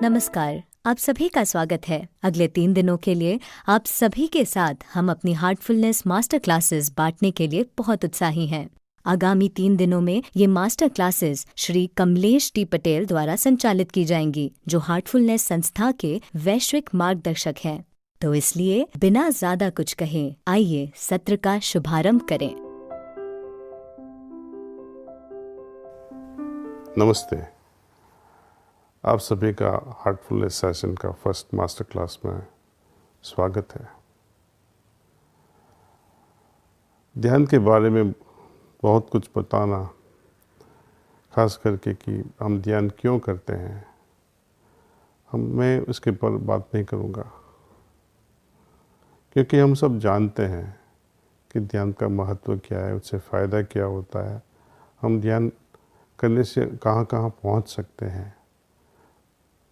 नमस्कार, आप सभी का स्वागत है। अगले 3 दिनों के लिए आप सभी के साथ हम अपनी हार्टफुलनेस मास्टर क्लासेस बांटने के लिए बहुत उत्साही हैं। आगामी 3 दिनों में ये master classes Shri Kamlesh T Patel द्वारा संचालित की जाएंगी, जो हार्टफुलनेस संस्था के वैश्विक मार्गदर्शक हैं। तो इसलिए बिना ज्यादा कुछ कहे, आइए सत्र का शुभारंभ करें। नमस्ते, आप सभी का हार्टफुलनेस सेशन का फर्स्ट मास्टर क्लास में स्वागत है। ध्यान के बारे में बहुत कुछ बताना, खास करके कि हम ध्यान क्यों करते हैं, मैं उसके पर बात नहीं करूँगा, क्योंकि हम सब जानते हैं कि ध्यान का महत्व क्या है, उससे फ़ायदा क्या होता है, हम ध्यान करने से कहाँ कहाँ पहुँच सकते हैं,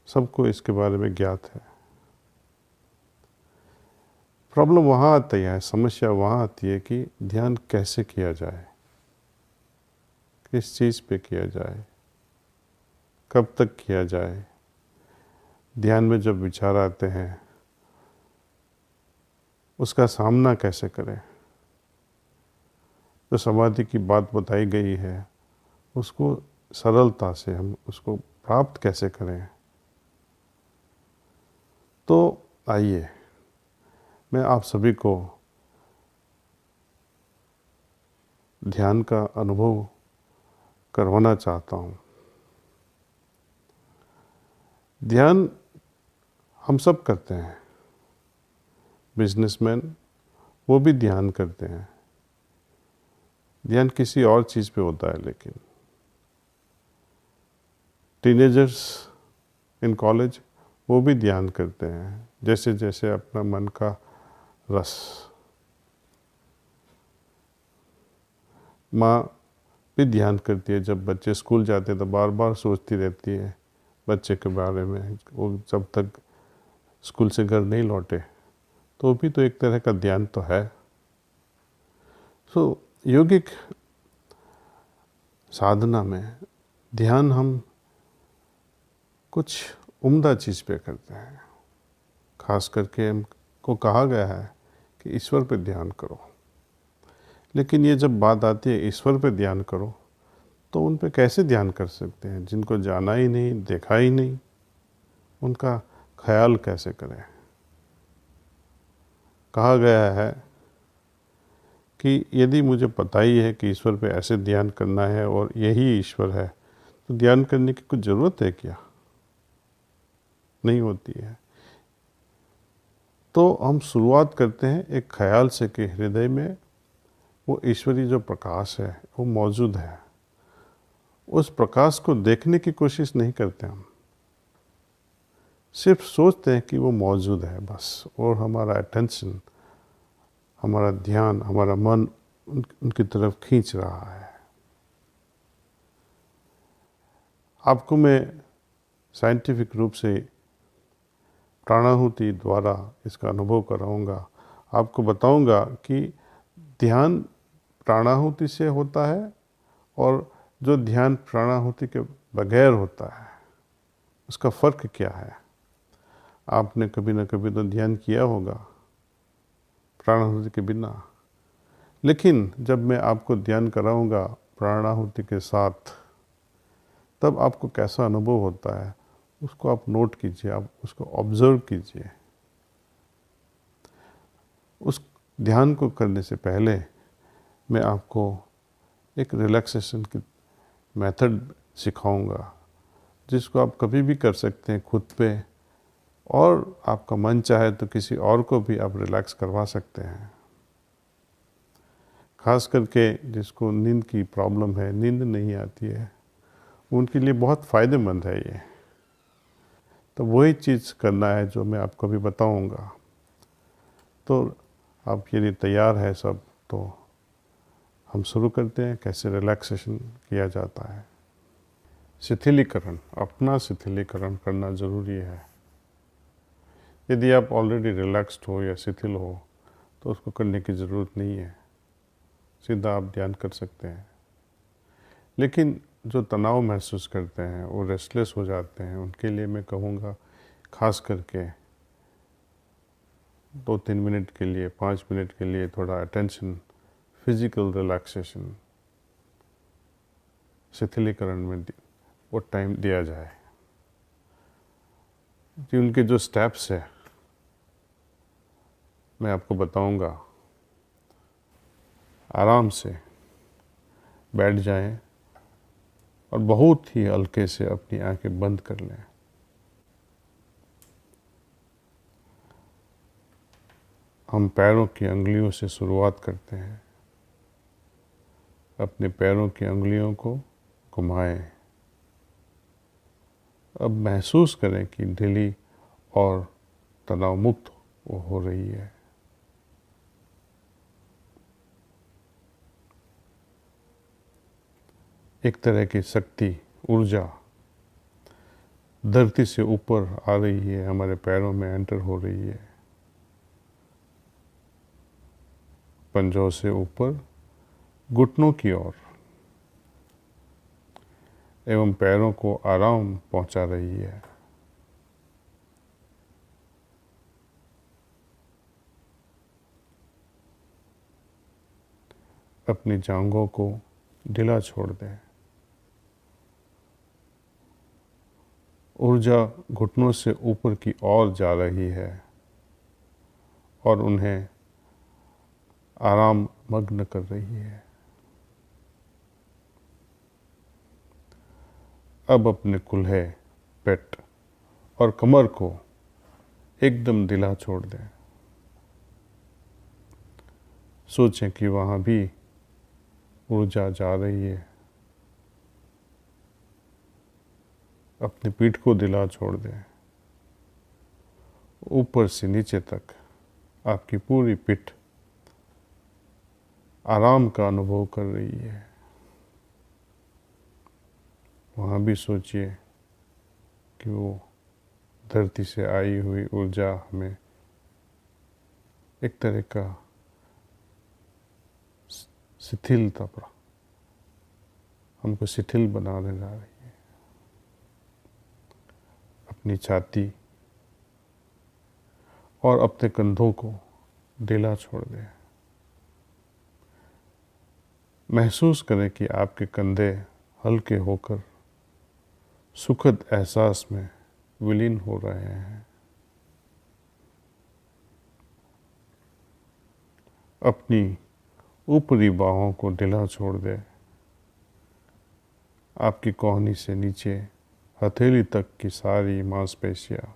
सबको इसके बारे में ज्ञात है। प्रॉब्लम वहाँ आती है, समस्या वहाँ आती है कि ध्यान कैसे किया जाए, किस चीज़ पे किया जाए, कब तक किया जाए। ध्यान में जब विचार आते हैं उसका सामना कैसे करें। जो समाधि की बात बताई गई है उसको सरलता से हम उसको प्राप्त कैसे करें। तो आइए मैं आप सभी को ध्यान का अनुभव करवाना चाहता हूँ। ध्यान हम सब करते हैं, बिजनेसमैन वो भी ध्यान करते हैं। ध्यान किसी और चीज़ पे होता है, लेकिन टीनेजर्स इन कॉलेज वो भी ध्यान करते हैं, जैसे जैसे अपना मन का रस। माँ भी ध्यान करती है, जब बच्चे स्कूल जाते हैं तो बार बार सोचती रहती है बच्चे के बारे में, वो जब तक स्कूल से घर नहीं लौटे, तो भी तो एक तरह का ध्यान तो है। योगिक साधना में ध्यान हम कुछ उम्दा चीज़ पे करते हैं। खास करके हमको कहा गया है कि ईश्वर पे ध्यान करो, लेकिन ये जब बात आती है ईश्वर पे ध्यान करो, तो उन पे कैसे ध्यान कर सकते हैं जिनको जाना ही नहीं, देखा ही नहीं, उनका ख्याल कैसे करें। कहा गया है कि यदि मुझे पता ही है कि ईश्वर पे ऐसे ध्यान करना है और यही ईश्वर है, तो ध्यान करने की कुछ ज़रूरत है क्या? नहीं होती है। तो हम शुरुआत करते हैं एक ख्याल से कि हृदय में वो ईश्वरी जो प्रकाश है वो मौजूद है। उस प्रकाश को देखने की कोशिश नहीं करते, हम सिर्फ सोचते हैं कि वो मौजूद है बस, और हमारा अटेंशन, हमारा ध्यान, हमारा मन उनकी तरफ खींच रहा है। आपको मैं साइंटिफिक रूप से प्राणाहुति द्वारा इसका अनुभव कराऊंगा। आपको बताऊंगा कि ध्यान प्राणाहुति से होता है और जो ध्यान प्राणाहुति के बगैर होता है उसका फ़र्क क्या है। आपने कभी ना कभी तो ध्यान किया होगा प्राणाहुति के बिना, लेकिन जब मैं आपको ध्यान कराऊंगा प्राणाहुति के साथ, तब आपको कैसा अनुभव होता है उसको आप नोट कीजिए, आप उसको ऑब्जर्व कीजिए। उस ध्यान को करने से पहले मैं आपको एक रिलैक्सेशन की मेथड सिखाऊंगा, जिसको आप कभी भी कर सकते हैं खुद पे, और आपका मन चाहे तो किसी और को भी आप रिलैक्स करवा सकते हैं। खास करके जिसको नींद की प्रॉब्लम है, नींद नहीं आती है, उनके लिए बहुत फ़ायदेमंद है ये। तो वही चीज़ करना है जो मैं आपको भी बताऊंगा। तो आप यदि तैयार है सब, तो हम शुरू करते हैं कैसे रिलैक्सेशन किया जाता है। शिथिलीकरण, अपना शिथिलीकरण करना ज़रूरी है। यदि आप ऑलरेडी रिलैक्स्ड हो या शिथिल हो तो उसको करने की ज़रूरत नहीं है, सीधा आप ध्यान कर सकते हैं। लेकिन जो तनाव महसूस करते हैं, वो रेस्टलेस हो जाते हैं, उनके लिए मैं कहूँगा खास करके 2-3 मिनट के लिए, 5 मिनट के लिए थोड़ा अटेंशन फिजिकल रिलैक्सेशन, शिथिलीकरण में वो टाइम दिया जाए। कि उनके जो स्टेप्स है मैं आपको बताऊंगा। आराम से बैठ जाएं और बहुत ही हल्के से अपनी आंखें बंद कर लें। हम पैरों की अंगुलियों से शुरुआत करते हैं। अपने पैरों की अंगुलियों को घुमाएं। अब महसूस करें कि ढीली और तनाव मुक्त वो हो रही है। एक तरह की शक्ति, ऊर्जा धरती से ऊपर आ रही है, हमारे पैरों में एंटर हो रही है। पंजों से ऊपर घुटनों की ओर एवं पैरों को आराम पहुंचा रही है। अपनी जांघों को ढीला छोड़ दें। ऊर्जा घुटनों से ऊपर की ओर जा रही है और उन्हें आराम मग्न कर रही है। अब अपने कूल्हे, पेट और कमर को एकदम ढीला छोड़ दें। सोचें कि वहाँ भी ऊर्जा जा रही है। अपनी पीठ को ढीला छोड़ दें। ऊपर से नीचे तक आपकी पूरी पीठ आराम का अनुभव कर रही है। वहाँ भी सोचिए कि वो धरती से आई हुई ऊर्जा हमें एक तरह का शिथिलता पर हमको शिथिल बनाने जा रही है। अपनी छाती और अपने कंधों को ढीला छोड़ दें। महसूस करें कि आपके कंधे हल्के होकर सुखद एहसास में विलीन हो रहे हैं। अपनी ऊपरी बाहों को ढीला छोड़ दें। आपकी कोहनी से नीचे हथेली तक की सारी मांसपेशियां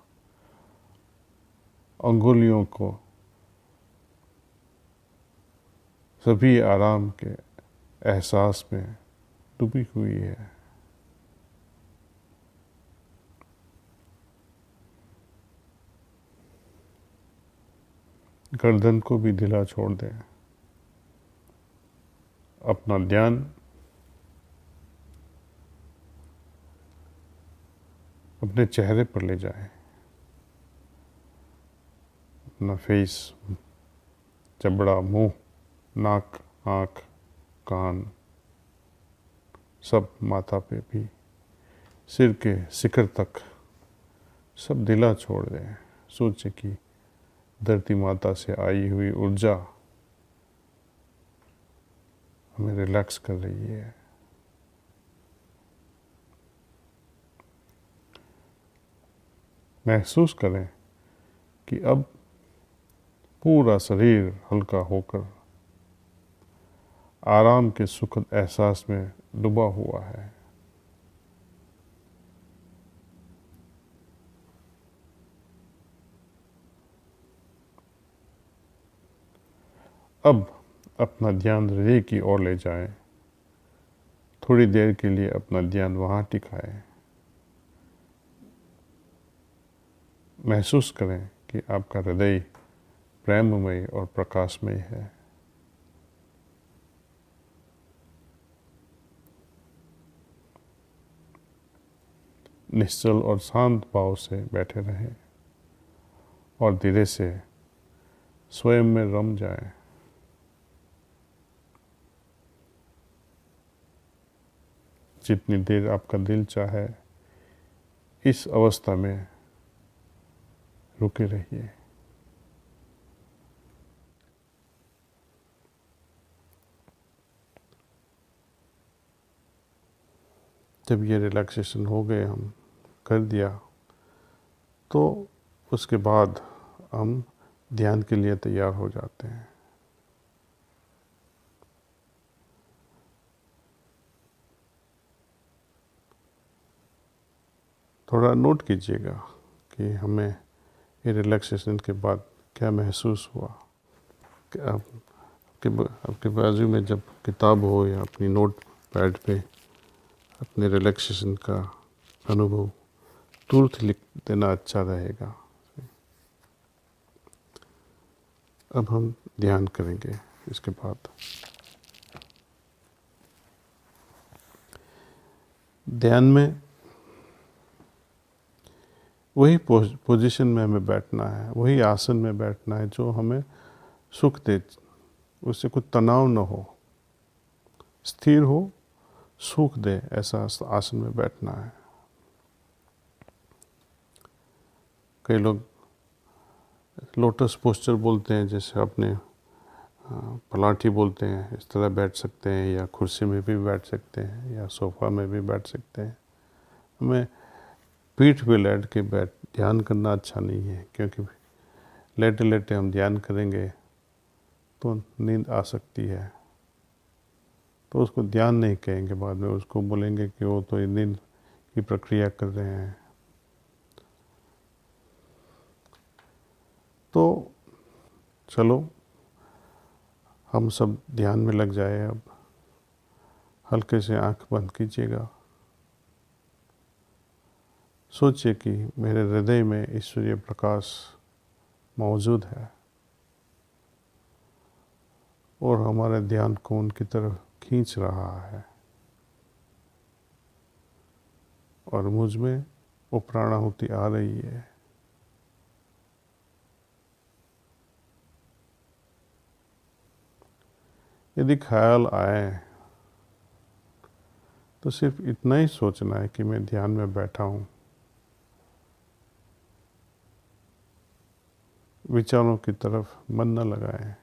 अंगुलियों को सभी आराम के एहसास में डूबी हुई है। गर्दन को भी ढीला छोड़ दें। अपना ध्यान अपने चेहरे पर ले जाएं। अपना फेस, जबड़ा, मुंह, नाक, आँख, कान, सब माथा पे भी, सिर के शिखर तक सब ढीला छोड़ दें। सोचें कि धरती माता से आई हुई ऊर्जा हमें रिलैक्स कर रही है। महसूस करें कि अब पूरा शरीर हल्का होकर आराम के सुखद एहसास में डूबा हुआ है। अब अपना ध्यान हृदय की ओर ले जाएं। थोड़ी देर के लिए अपना ध्यान वहाँ टिकाएं। महसूस करें कि आपका हृदय प्रेममय और प्रकाशमय है। निश्चल और शांत भाव से बैठे रहें और धीरे से स्वयं में रम जाएं। जितनी देर आपका दिल चाहे इस अवस्था में रुके रहिए। जब ये रिलैक्सेशन हो गए, हम कर दिया, तो उसके बाद हम ध्यान के लिए तैयार हो जाते हैं। थोड़ा नोट कीजिएगा कि हमें ये रिलैक्सेशन के बाद क्या महसूस हुआ। कि आपके बाजू में जब किताब हो या अपनी नोट पैड पे अपने रिलैक्सेशन का अनुभव तुरंत लिख देना अच्छा रहेगा। अब हम ध्यान करेंगे इसके बाद। ध्यान में वही पोजीशन में हमें बैठना है, वही आसन में बैठना है जो हमें सुख दे, उससे कुछ तनाव न हो, स्थिर हो, सुख दे, ऐसा आसन में बैठना है। कई लोग लोटस पोस्चर बोलते हैं, जैसे अपने पलाठी बोलते हैं, इस तरह बैठ सकते हैं, या कुर्सी में भी बैठ सकते हैं, या सोफा में भी बैठ सकते हैं। हमें पीठ पे लेट के ध्यान करना अच्छा नहीं है, क्योंकि लेटे लेटे हम ध्यान करेंगे तो नींद आ सकती है, तो उसको ध्यान नहीं कहेंगे, बाद में उसको बोलेंगे कि वो तो नींद की प्रक्रिया कर रहे हैं। तो चलो हम सब ध्यान में लग जाए। अब हल्के से आंख बंद कीजिएगा। सोचिए कि मेरे हृदय में ईश्वरीय प्रकाश मौजूद है और हमारे ध्यान को उनकी तरफ खींच रहा है, और मुझ में वो प्राणाहुति आ रही है। यदि ख्याल आए तो सिर्फ इतना ही सोचना है कि मैं ध्यान में बैठा हूँ। विचारों की तरफ मन न लगाएं।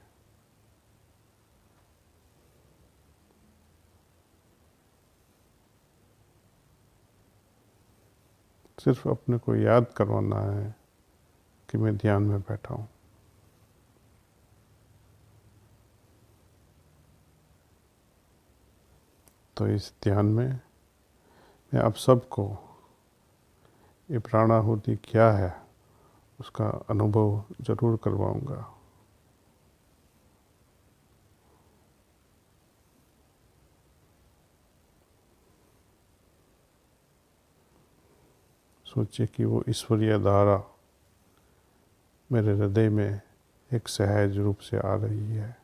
सिर्फ अपने को याद करवाना है कि मैं ध्यान में बैठा हूँ। तो इस ध्यान में मैं आप सबको ये प्राणाहुति क्या है उसका अनुभव जरूर करवाऊंगा। सोचिए कि वो ईश्वरीय धारा मेरे हृदय में एक सहज रूप से आ रही है।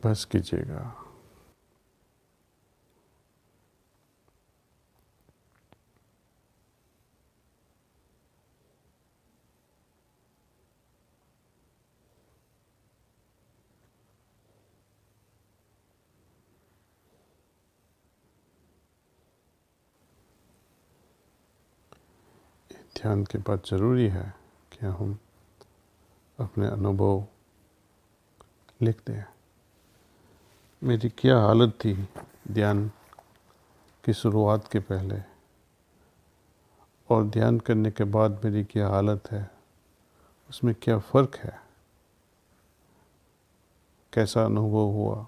बस कीजिएगा। ध्यान के बाद ज़रूरी है कि हम अपने अनुभव लिखते हैं। मेरी क्या हालत थी ध्यान की शुरुआत के पहले, और ध्यान करने के बाद मेरी क्या हालत है, उसमें क्या फ़र्क है, कैसा अनुभव हुआ,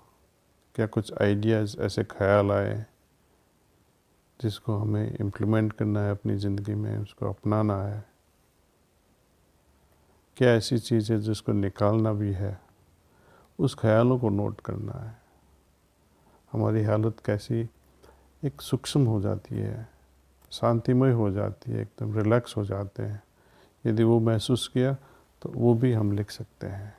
क्या कुछ आइडियाज़ ऐसे ख्याल आए जिसको हमें इम्प्लीमेंट करना है अपनी ज़िंदगी में, उसको अपनाना है, क्या ऐसी चीज़ है जिसको निकालना भी है, उस ख्यालों को नोट करना है। हमारी हालत कैसी एक सूक्ष्म हो जाती है, शांतिमय हो जाती है, एकदम रिलैक्स हो जाते हैं। यदि वो महसूस किया तो वो भी हम लिख सकते हैं।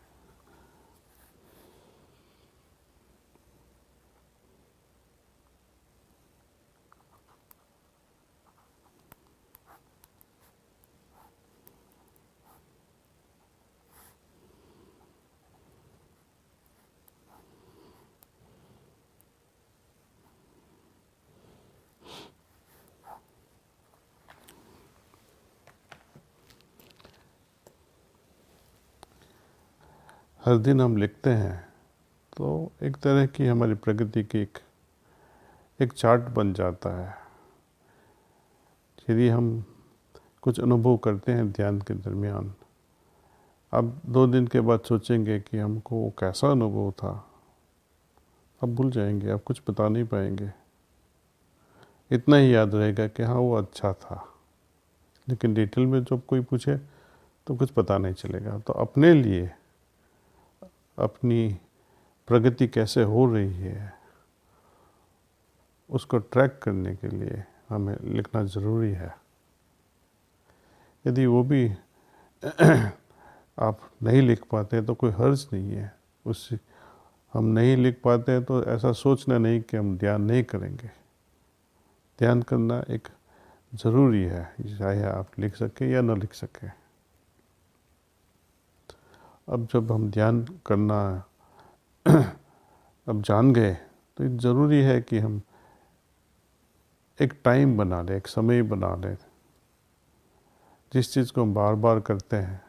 हर दिन हम लिखते हैं तो एक तरह की हमारी प्रगति की एक चार्ट बन जाता है। यदि हम कुछ अनुभव करते हैं ध्यान के दरमियान, अब 2 दिन के बाद सोचेंगे कि हमको वो कैसा अनुभव था, अब भूल जाएंगे, अब कुछ बता नहीं पाएंगे। इतना ही याद रहेगा कि हाँ वो अच्छा था, लेकिन डिटेल में जब कोई पूछे तो कुछ पता नहीं चलेगा। तो अपने लिए अपनी प्रगति कैसे हो रही है उसको ट्रैक करने के लिए हमें लिखना ज़रूरी है। यदि वो भी आप नहीं लिख पाते तो कोई हर्ज नहीं है। उस हम नहीं लिख पाते हैं तो ऐसा सोचना नहीं कि हम ध्यान नहीं करेंगे। ध्यान करना एक ज़रूरी है, चाहे आप लिख सकें या न लिख सकें। अब जब हम ध्यान करना अब जान गए तो ये ज़रूरी है कि हम एक टाइम बना लें, एक समय बना लें। जिस चीज़ को हम बार बार करते हैं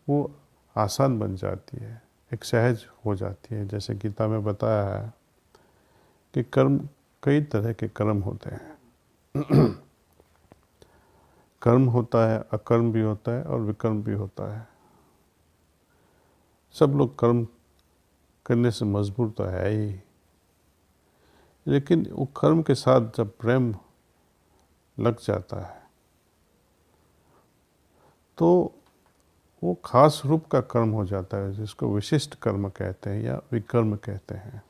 वो आसान बन जाती है, एक सहज हो जाती है। जैसे गीता में बताया है कि कर्म, कई तरह के कर्म होते हैं। कर्म होता है, अकर्म भी होता है और विकर्म भी होता है। सब लोग कर्म करने से मजबूर तो है ही, लेकिन वो कर्म के साथ जब प्रेम लग जाता है तो वो खास रूप का कर्म हो जाता है, जिसको विशिष्ट कर्म कहते हैं या विकर्म कहते हैं।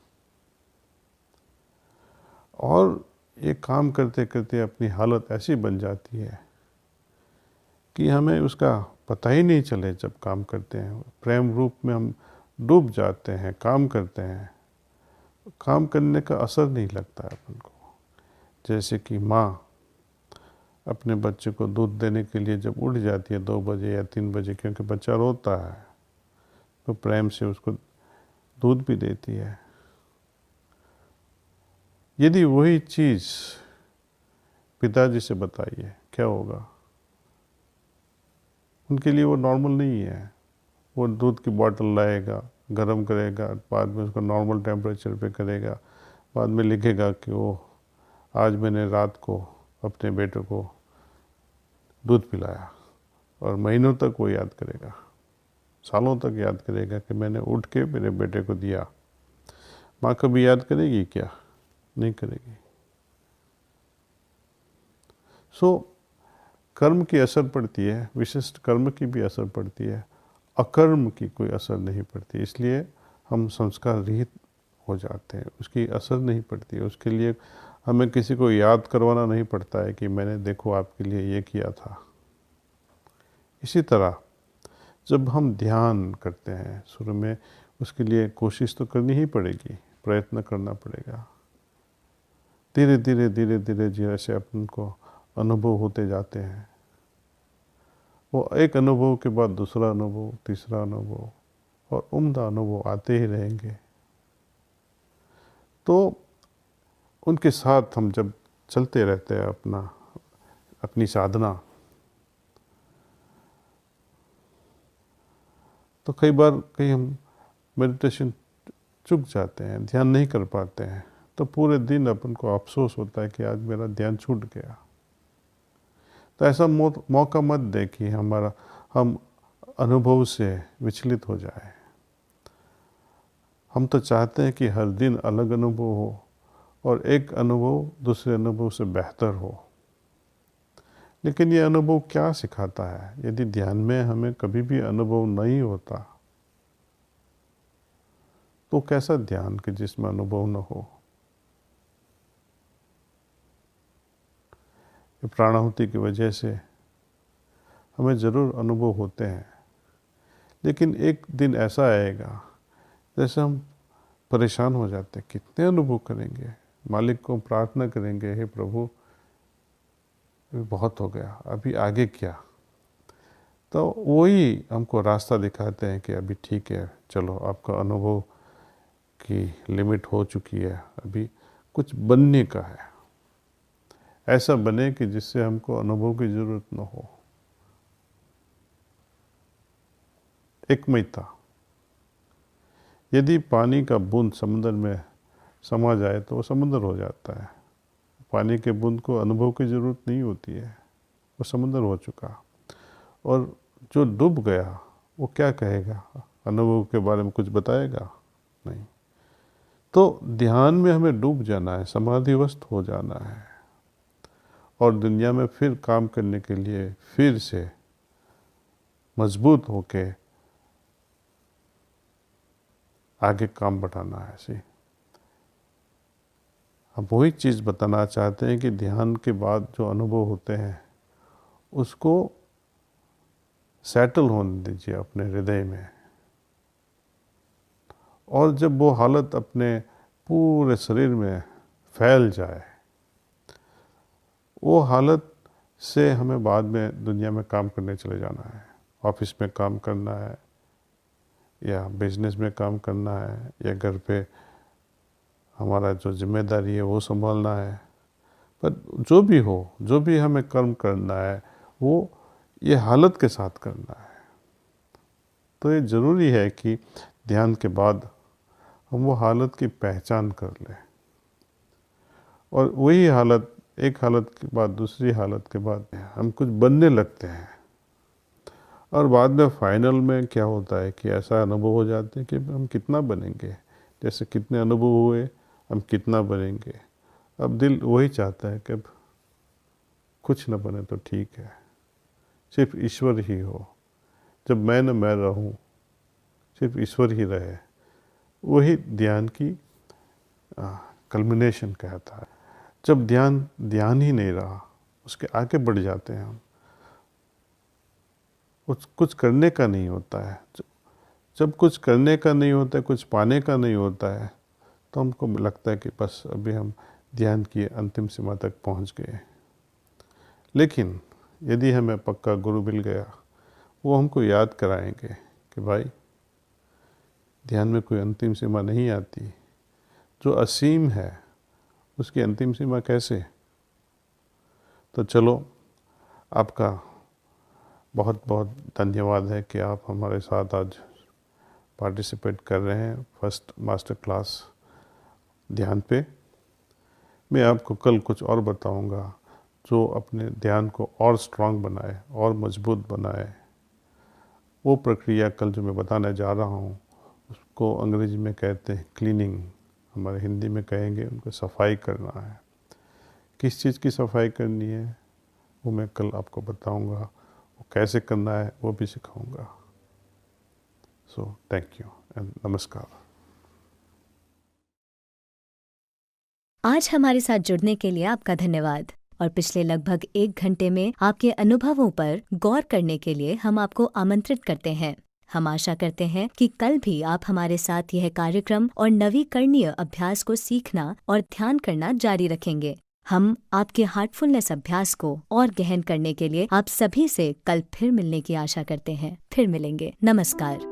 और ये काम करते करते अपनी हालत ऐसी बन जाती है कि हमें उसका पता ही नहीं चले। जब काम करते हैं प्रेम रूप में हम डूब जाते हैं, काम करते हैं, काम करने का असर नहीं लगता है अपन को। जैसे कि माँ अपने बच्चे को दूध देने के लिए जब उठ जाती है 2 बजे या 3 बजे, क्योंकि बच्चा रोता है, तो प्रेम से उसको दूध भी देती है। यदि वही चीज़ पिताजी से बताइए क्या होगा? उनके लिए वो नॉर्मल नहीं है। वो दूध की बोतल लाएगा, गर्म करेगा, बाद में उसको नॉर्मल टेम्परेचर पे करेगा, बाद में लिखेगा कि वो आज मैंने रात को अपने बेटे को दूध पिलाया। और महीनों तक वो याद करेगा, सालों तक याद करेगा कि मैंने उठ के मेरे बेटे को दिया। माँ कभी याद करेगी क्या? नहीं करेगी। कर्म की असर पड़ती है, विशिष्ट कर्म की भी असर पड़ती है, अकर्म की कोई असर नहीं पड़ती। इसलिए हम संस्कार रहित हो जाते हैं, उसकी असर नहीं पड़ती है। उसके लिए हमें किसी को याद करवाना नहीं पड़ता है कि मैंने देखो आपके लिए ये किया था। इसी तरह जब हम ध्यान करते हैं, शुरू में उसके लिए कोशिश तो करनी ही पड़ेगी, प्रयत्न करना पड़ेगा। धीरे धीरे धीरे धीरे जैसे अपन को अनुभव होते जाते हैं, वो एक अनुभव के बाद दूसरा अनुभव, तीसरा अनुभव और उम्दा अनुभव आते ही रहेंगे। तो उनके साथ हम जब चलते रहते हैं अपनी साधना, तो कई बार हम मेडिटेशन चूक जाते हैं, ध्यान नहीं कर पाते हैं, तो पूरे दिन अपन को अफसोस होता है कि आज मेरा ध्यान छूट गया। तो ऐसा मौका मत दे कि हम अनुभव से विचलित हो जाए। हम तो चाहते हैं कि हर दिन अलग अनुभव हो और एक अनुभव दूसरे अनुभव से बेहतर हो। लेकिन ये अनुभव क्या सिखाता है? यदि ध्यान में हमें कभी भी अनुभव नहीं होता, तो कैसा ध्यान कि जिसमें अनुभव न हो? प्राणाहुति की वजह से हमें ज़रूर अनुभव होते हैं, लेकिन एक दिन ऐसा आएगा जैसे हम परेशान हो जाते हैं, कितने अनुभव करेंगे? मालिक को प्रार्थना करेंगे, हे प्रभु बहुत हो गया, अभी आगे क्या? तो वही हमको रास्ता दिखाते हैं कि अभी ठीक है, चलो आपका अनुभव की लिमिट हो चुकी है, अभी कुछ बनने का है। ऐसा बने कि जिससे हमको अनुभव की जरूरत न हो। एकमयता, यदि पानी का बूंद समुद्र में समा जाए तो वो समुद्र हो जाता है। पानी के बूंद को अनुभव की ज़रूरत नहीं होती है, वो समुद्र हो चुका। और जो डूब गया वो क्या कहेगा? अनुभव के बारे में कुछ बताएगा? नहीं। तो ध्यान में हमें डूब जाना है, समाधिवस्थ हो जाना है और दुनिया में फिर काम करने के लिए फिर से मजबूत होके आगे काम बढ़ाना है। ऐसे हम वही चीज़ बताना चाहते हैं कि ध्यान के बाद जो अनुभव होते हैं उसको सेटल होने दीजिए अपने हृदय में, और जब वो हालत अपने पूरे शरीर में फैल जाए, वो हालत से हमें बाद में दुनिया में काम करने चले जाना है। ऑफिस में काम करना है या बिजनेस में काम करना है या घर पे हमारा जो जिम्मेदारी है वो संभालना है। पर जो भी हो, जो भी हमें कर्म करना है वो ये हालत के साथ करना है। तो ये ज़रूरी है कि ध्यान के बाद हम वो हालत की पहचान कर लें, और वही हालत, एक हालत के बाद दूसरी हालत के बाद हम कुछ बनने लगते हैं। और बाद में फाइनल में क्या होता है कि ऐसा अनुभव हो जाते हैं कि हम कितना बनेंगे, जैसे कितने अनुभव हुए हम कितना बनेंगे। अब दिल वही चाहता है कि अब कुछ न बने तो ठीक है, सिर्फ ईश्वर ही हो। जब मैं न मैं रहूं, सिर्फ ईश्वर ही रहे, वही ध्यान की कल्मिनेशन कहता है। जब ध्यान ही नहीं रहा, उसके आगे बढ़ जाते हैं हम, कुछ करने का नहीं होता है। जब कुछ करने का नहीं होता है, कुछ पाने का नहीं होता है, तो हमको लगता है कि बस अभी हम ध्यान की अंतिम सीमा तक पहुंच गए। लेकिन यदि हमें पक्का गुरु मिल गया, वो हमको याद कराएंगे कि भाई ध्यान में कोई अंतिम सीमा नहीं आती, जो असीम है उसकी अंतिम सीमा कैसे? तो चलो, आपका बहुत बहुत धन्यवाद है कि आप हमारे साथ आज पार्टिसिपेट कर रहे हैं फर्स्ट मास्टर क्लास ध्यान पे। मैं आपको कल कुछ और बताऊंगा जो अपने ध्यान को और स्ट्रांग बनाए और मजबूत बनाए। वो प्रक्रिया कल जो मैं बताने जा रहा हूँ उसको अंग्रेजी में कहते हैं क्लीनिंग, हमारे हिंदी में कहेंगे उनको सफाई करना है। किस चीज़ की सफाई करनी है वो मैं कल आपको बताऊंगा, वो कैसे करना है वो भी सिखाऊंगा। सो थैंक यू एंड नमस्कार। आज हमारे साथ जुड़ने के लिए आपका धन्यवाद, और पिछले लगभग 1 घंटे में आपके अनुभवों पर गौर करने के लिए हम आपको आमंत्रित करते हैं। हम आशा करते हैं कि कल भी आप हमारे साथ यह कार्यक्रम और नवीकरणीय अभ्यास को सीखना और ध्यान करना जारी रखेंगे। हम आपके हार्टफुलनेस अभ्यास को और गहन करने के लिए आप सभी से कल फिर मिलने की आशा करते हैं। फिर मिलेंगे। नमस्कार।